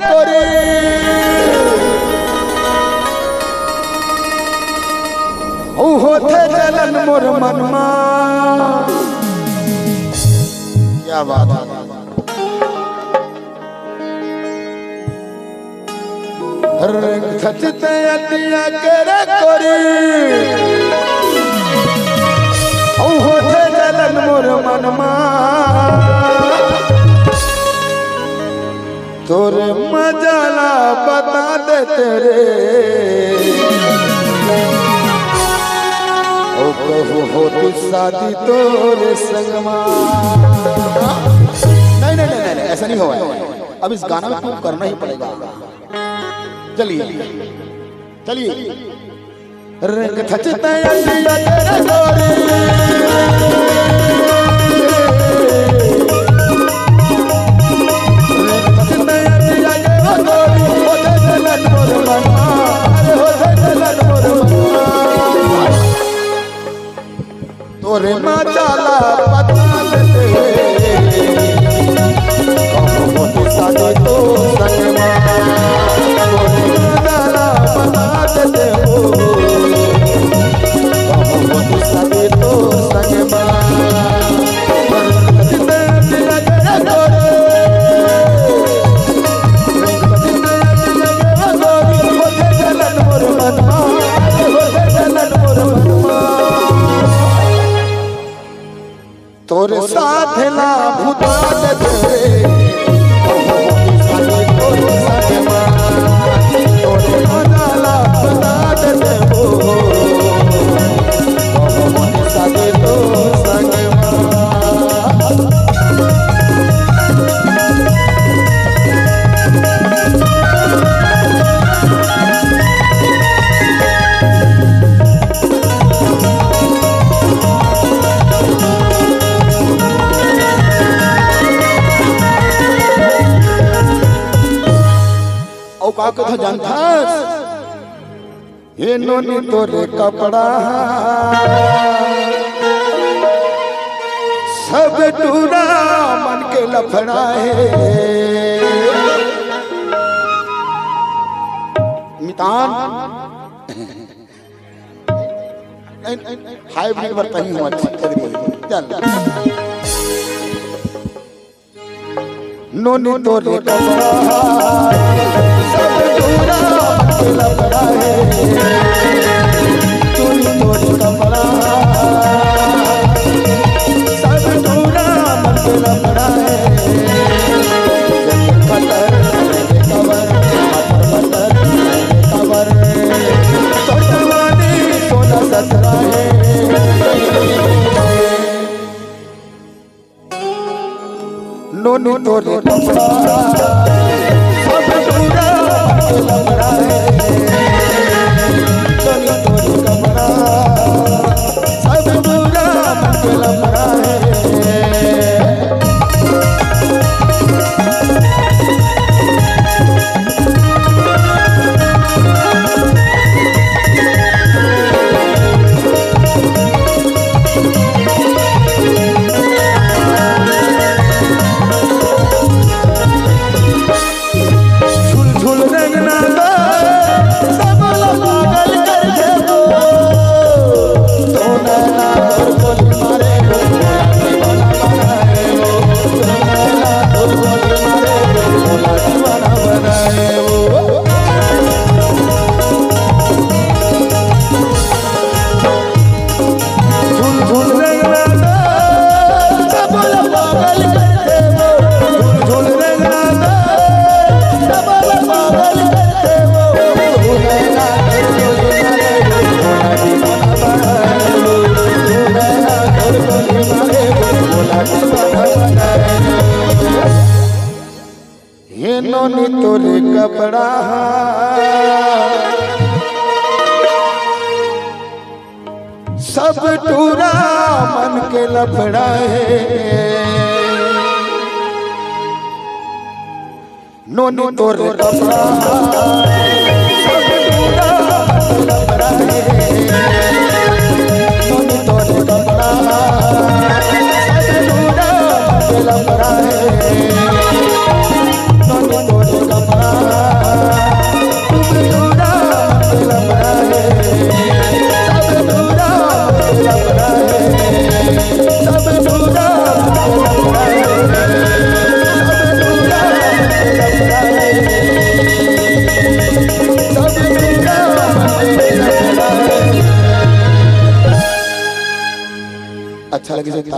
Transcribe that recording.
कोरी होते जलन मोर मनमा। क्या बात है। रंग सचते अतिया करे कोरी होते जलन मोर मनमा। तोरे मजाला बता दे तेरे ओ कहू होती शादी तोरे संगमा। नहीं नहीं नहीं नहीं ऐसा नहीं हुआ है। अब इस गाना में तुम करना ही पड़ेगा। चलिए चलिए रंग खचता अतिया तेरे गोरी तोरे मजाला बता देते होती शादी तो संगमा। तोरे मजाला बता देते होती शादी तो संगमा। तोरे साथ ना भूता दे तोरे संगमा। तोरे मजाला बता दे शादी तो संगमा। का कथा जानता ये नोनी तोरे कपड़ा सब टूरा मन के लफड़ा है। मितान हाइब्रिड बरता ही हुआ चल नोनी तोरे कपड़ा सब टूरा मन के लफड़ा है। तोरी तोरे कपड़ा सब टूरा मन के लफड़ा है। कटर कवर मटर कवर सोचवानी सोना ससरा है। नोनी तोरे कपड़ा सब टूरा मन के लफड़ा है। नोनी तोरे कपड़ा सब टूरा मन के लफड़ा है। नोनी तोरे कपड़ा सब टूरा मन के लफड़ा है। नोनी तोरे कपड़ा सब टूरा मन के लफड़ा है। नोनी तोरे कपड़ा सब टूरा मन के लफड़ा है। नोनी तोरे कपड़ा लगी से ताली